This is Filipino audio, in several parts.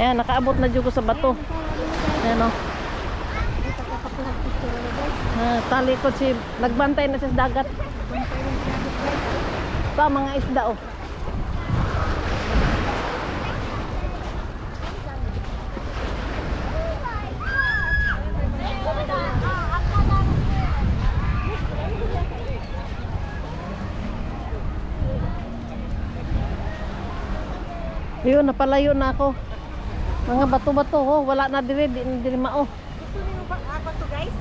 Ayan, nakaabot na dyan ko sa bato. Ayan o. Tali ko si, nagbantay na siya sa dagat. Ito mga isda o. Ayun, napalayo na ako. Mga bato-bato, oh. Wala na diri, di na diri mao. Gusto niyo bato guys?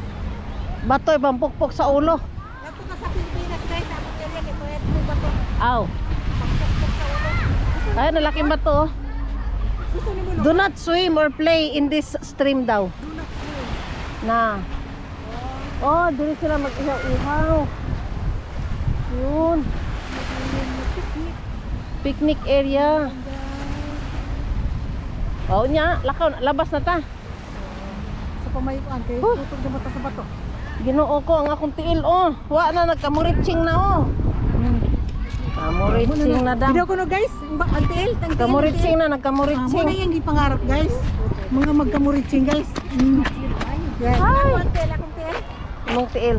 Bato, ibang pukpok sa ulo. Nato ka sa Pilipinas guys, ako area kay pwede mo bato. Aw. Pagpukpok sa ulo. Ay, nalaking bato, oh. Gusto niyo mo Do not swim or play in this stream daw. do not swim. Na. Oh, diri sila mag-ihaw-ihaw. Yun. Picnic area. Oh, nya, lakaw, labas na ta. Sa pamayuan kay Oh. tutog na mata sa bato. Ginoo ko ang akong tiil, oh. Wa na, nagkamuritsing na, oh. Kamuritsing na daw. Video ko no guys, antiil, Kamuritsing na, Muna nagkamuritsing. yung gipangarap guys. Mga magkamuritsing guys. Yan. Ay. Antiil, akong tiil. Anong tiil?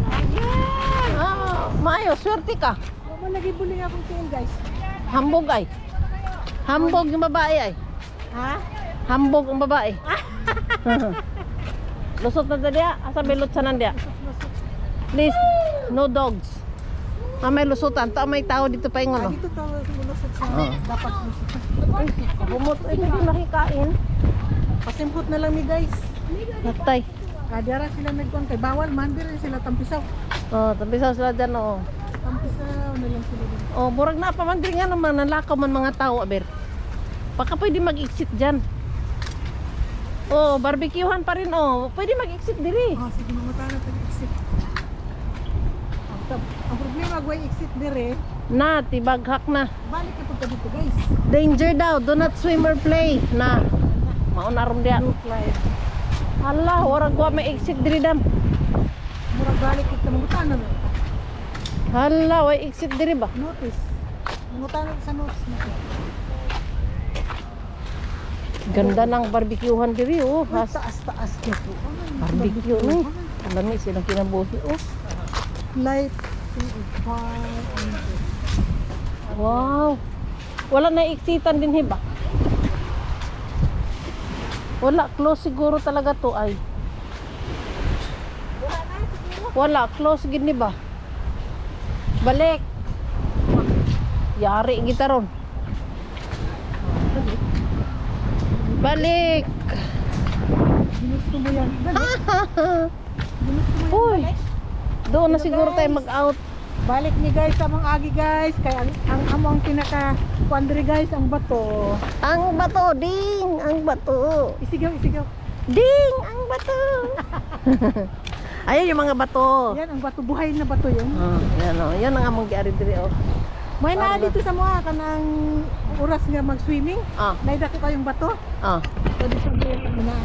Ah, maayo, swerte ka. Wala lagi buling akong tiil guys. Hambog ay. Hambog yung babae ay. Ha? Hambog ang babae. Lusot na dia, asa bilot sa nandiya. Please, no dogs. May lusutan, ta may tao dito pa ingon. Dito to lulusot sa dapat lulusot. Bumot ay hindi makikain. Pasimpot na lang ni guys. Natay. Kadara sila nagkuhan kay bawal man din sila tampisaw. Oh, tampisaw sila dyan, oh. Tampisaw na lang sila din. Oh, burag na pa man din nga naman nanlakaw man mga tao, aber. Baka pwede mag-exit dyan. Oh, barbecuehan pa rin, oh. Pwede mag-exit diri. Sige mga tao na exit. Ang problema gaway exit dire. Na, tibaghak na. Balik ka pagka dito guys. Danger daw, do not swim or play. Na, maunarom diya. Look like. Hala, warag wa may exit diri dam. Murag balik kita mangutana na. Hala, way exit diri ba? Notice. Mangutana sa notice nito. Ganda ng barbecuehan diri, oh. Has Taas dito. barbecue ni. Alami silang kinabuhi, oh. Light. Wow. Wala na exitan din hiba. Wala, close siguro talaga to ay. Wala, close gid ni ba? Balik. Yari kita ron. Balik. Ginusto mo yan. Ginusto mo yan. Uy. Doon na siguro tayo mag-out. Balik ni guys sa mga agi guys. Kaya ang among pinaka kuandri guys ang bato. Ang bato, ding, ang bato. Isigaw. Ding, ang bato. Ayun yung mga bato. Yan ang bato, buhay na bato yun. Yan oh, yan ang among giari diri oh. May na dito sa mga kanang oras nga mag-swimming. Ah, Naida ko kayong bato. ah. Pwede sabihin mo na.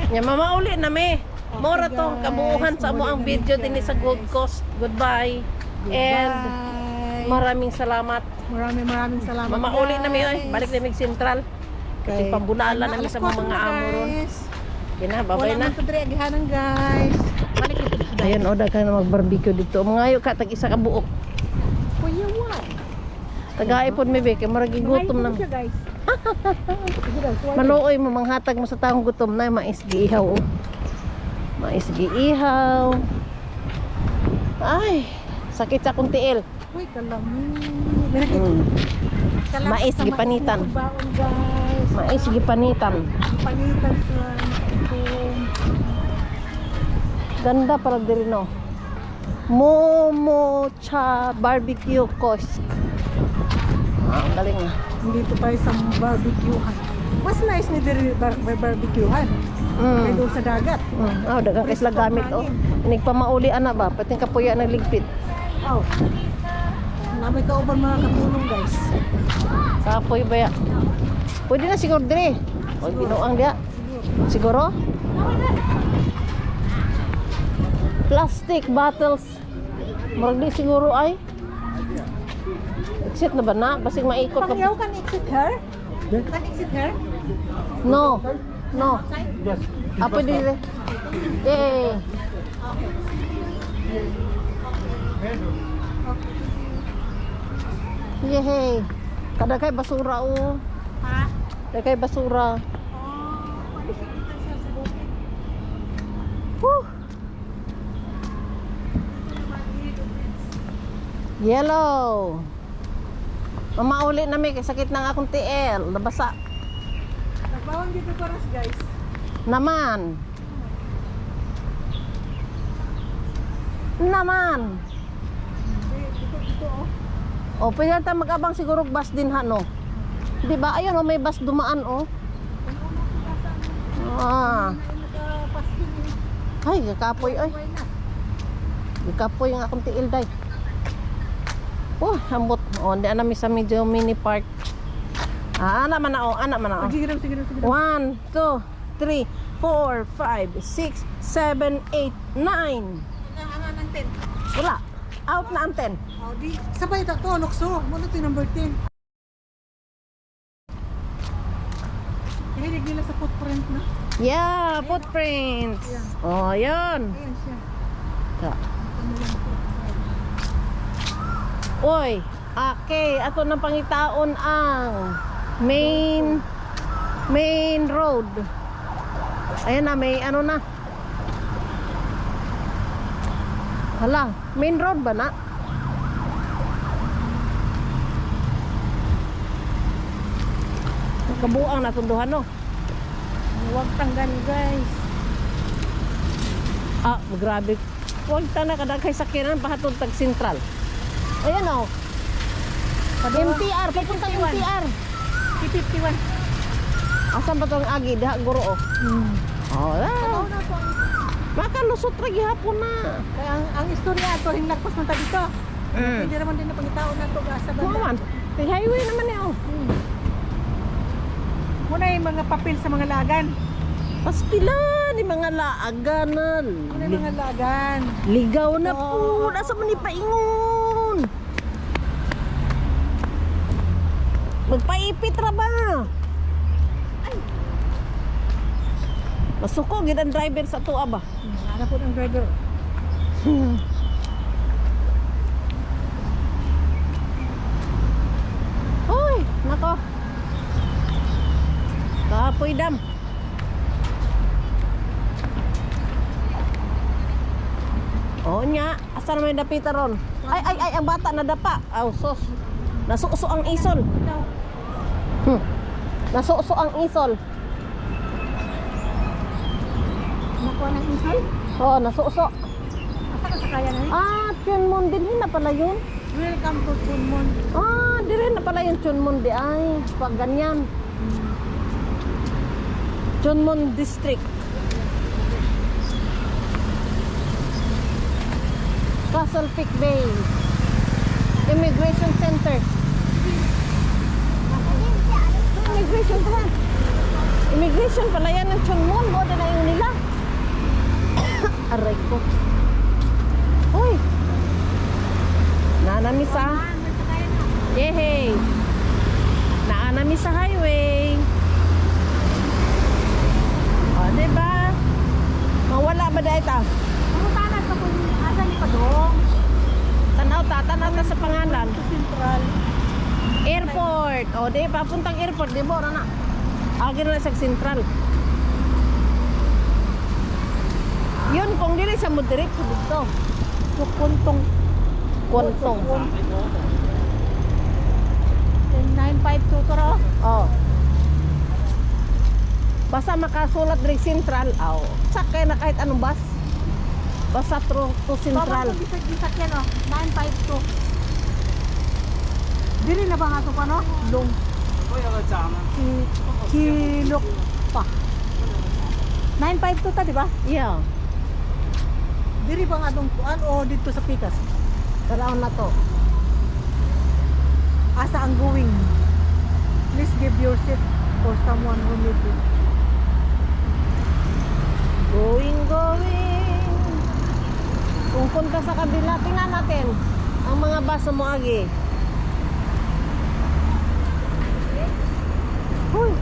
Nya mamauli na me. Mora Okay, tong guys. kabuuhan sa mo ang Muli video kami, din sa guys. Gold Coast. Goodbye. And Goodbye. maraming salamat. Maraming salamat. Mamauli na me oy. guys. Balik na mig Central. Kasi Okay. pambunala na mi Alas sa 4 mga na, amo ron. guys. Kina, babay Wala na. man to dire agihanan guys. Balik ito sa Ayun, o daghan na mag-barbecue dito. Mga ka tag isa ka buok. Kuya what? Tagaipon mi be kay maragi gutom na. Siya, guys. Maluoy mo manghatag mo sa taong gutom na mais giihaw. Oh. Mais giihaw. Ay, sakit sa akong tiil. Uy, kalami. Mais gipanitan. Baon guys. Mais gipanitan. Panitan sa itong Ganda para diri no. Momo cha barbecue cost. Ah, ang galing na. dito tayo sa barbecuehan. Mas nice ni diri may barbecuehan. Kaya doon sa dagat. Oh, dagang isla gamit oh. Nigpamauli ana ba? Pati kapuya nagligpit. Oh. Na may kauban mga katulong guys. Kapoy ba ya? Pwede na siguro dire. O binuang dia. Siguro? Plastic bottles. Murag di siguro ay. Exit na ba na? Basig maikot ka. Pangyaw kan exit her? Can exit here? No. No. Yes. Apa dire? Yay. Yay. Kada kay basura oh. Ha? Kada kay basura. Pwede siya dito siya sa bukid. Woo. Yellow. Mamauli na may sakit ng akong TL. Nabasa. Nagbawang dito paras guys. Naman. Naman. Dito oh. O, pwede natin mag-abang siguro bus din ha, no? Di ba? Ayun, oh, may bus dumaan, oh. Ah. Ay, kakapoy, ay. Kakapoy ang akong tiil, day. Oh, hambot. Oh, hindi na sa medyo mini park. Ah, anak man na, oh. Anak man na, oh. Sige daw. 1, 2, 3, 4, 5, 6, 7, 8, 9. Ang 10. Wala. Out na ang 10. Oh, di. Sabay ito. Lukso. Muna ito yung number 10. Hilig nila sa footprint na. Yeah, footprints. Oh, yun. Ayan siya. Yeah. Oy, okay, ato na pangitaon ang main road. Ayan na, may ano na. Hala, main road ba na? Kabuang natunduhan, no? Huwag tanggan, guys. Ah, grabe. Huwag tana kada kay sakyanan pahatod tag sentral. Ayan, oh. MTR, papuntang MTR. P51. Asan ba itong agi? Diha, guro, oh. Oh, ah. Na po. Makalusot ra gihapon na. Kaya ang istorya ato hinlagpas man ta dito. Hindi naman din na pangitaon na to sa banda. Kuman. Kay highway naman eh, oh. Muna yung mga papel sa mga lagan. Pastila ni mga laaganan. Muna yung mga lagan. Ligaw na Oo. po. Nasa man ni paingon. Magpaipit ra ba? Masuko gid ang driver sa tuwa ba? Ano po ng driver? Hoy, nako. Kapoy dam. Oo nya, asa na may dapita ron? Ay, ang bata na dapa. Aw, sos. Nasuso ang isol. Nasuso ang isol. Nakuha ng isal? Oo, nasuso. Asa ka sa kaya na yun? Ah, Chunmon din na pala yun. Welcome to Chunmon. Ah, di rin na pala yung Chunmon di ay. Pag ganyan. Chunmon District. Castle Peak Bay. Immigration Center. Immigration pa. Immigration pala yan ng Chunmon. Mo na yung nila. Aray ko. Uy. Naanami sa. Yehey. Naanami sa highway. O, diba? Mawala ba dahil ito? Pangutanan ka po yung asa ni Padong. Tanaw ta sa pangalan. Sa Central. Airport. O, di, papuntang airport. Di ba, na. Agin na sa Central. Yun, kung dili sa mo diretso dito. So, Kuntong. Kuntong. 952 to ro. Oh. Basta makasulat diri Central. Oh. Sakay na kahit anong bus. Basta to Central. Babang bisag yan o. 952. Dili na ba nga ito pa no? Long. Kilok pa. 952 ta di ba? Yeah. Dili ba nga itong kuan o dito sa Pikas? Karaon na to. Asa ang going? Please give your seat for someone who need it. Going. Kung punta sa kabila, tingnan natin ang mga bus sa Moagi. Hoy.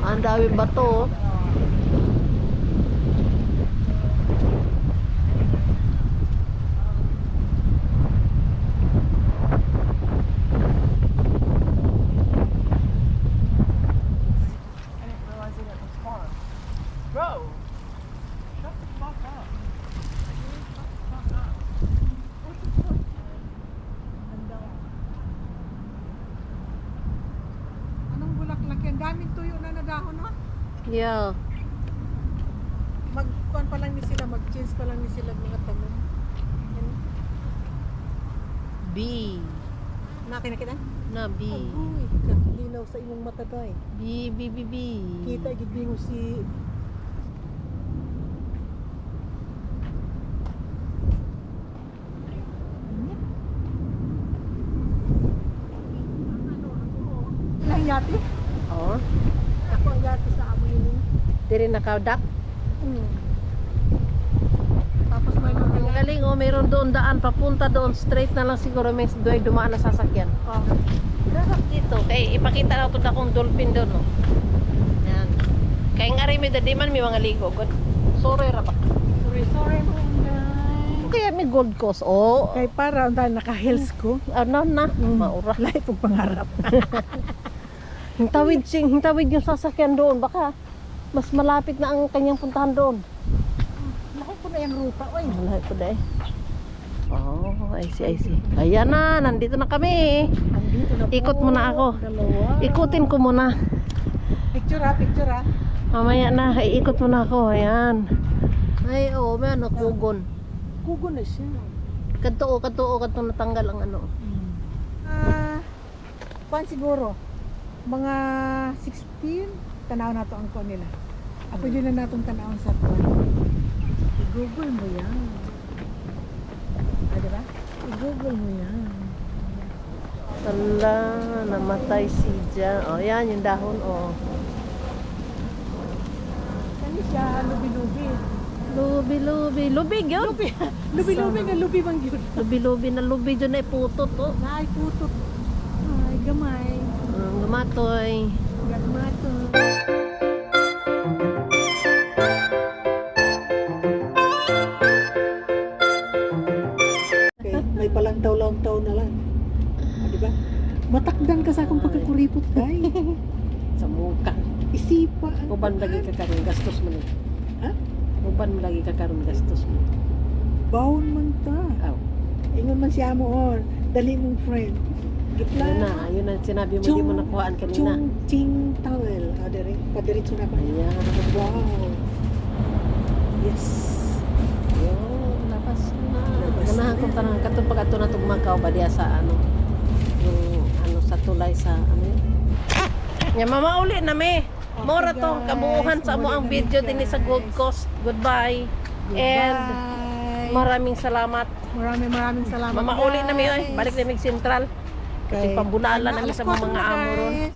Ang daming bato. Oh. Bro, shut the fuck up. Anong bulaklak yan? Daming tuyo na dahon, no? Yeah. Mag-kuan pa lang ni sila, mag-change pa lang ni sila ng mga tanom. B. Nakita? Na B. Agoy, kasi linaw sa imong mata day. B, B, B, B. Kita gid mo si Lang yati? Oh. Ako ang yati sa amo yun. Diri nakadak. Tapos may mga Ang galing oh, mayroon doon daan papunta doon straight na lang siguro may dumaan na sasakyan. oh. Dapat dito kay ipakita na tud akong dolphin doon no. Yan. Kay ngari mi dadi man mi mga ligo god. Sorry ra ba. Sorry mo guys. Kaya may Gold Coast oh. Kay para unta naka-heels ko. Ano na maura. Lahi pag pangarap. Hintawid yung sasakyan doon baka mas malapit na ang kanyang puntahan doon. Lahi ko na yung ruta. Oy. Wala ko dai. Oh, I see. Ayan na, nandito na kami. Andito na po. Ikot muna ako. Dalawa. Ikutin ko muna. Picture ha. Mamaya na, iikot muna ako. Ayan. Ay, oh, may ano, kugon. Kugo na siya. Kanto natanggal ang ano. Kuan siguro. Mga 16, tanaw na to ang kuan nila. Ako yun na natong tanawon sa kuan. I-google mo yan. Diba? I-google mo yan. Tala, namatay si Jan. Oh, yan yung dahon, oh. Kani siya, lubi-lubi. Lubig yun. Lubi-lubi nga lubi bang yun. Lubi na lubi dyan ay putot, oh. Ay, putot. Ay, gamay. Gamatoy. Gamato. Okay, may palantaw-lantaw na lang. Diba? Matakdan ka sa akong pagkakuripot, day. Sa muka. Isipa. Uban lagi ka karon gastos mo ni. Ha? Uban lagi ka karon gastos mo. Bawon man ta. Aw. Ingon man si amo or dali mong friend. Gitla. Yun na sinabi mo di mo nakuhaan kanina. Chung ching towel. Adere, padiretso na ba? Ayan. Wow. Yes. Yun, labas na. Labas Ganahan na. ko tanang katong pag ato na tugmakaw ba diya sa ano. Yung ano sa tulay sa ano yun. Ya mama uli na me. Mora to guys. kabuuhan sa mo ang Maulit video na, din sa guys. Gold Coast. Goodbye. And Goodbye. maraming salamat. Maraming salamat. Mama uli na mi oy. Balik na mig Central. Kasi Okay. pambunala na mi Alas sa 4 mga na, amo ron. guys.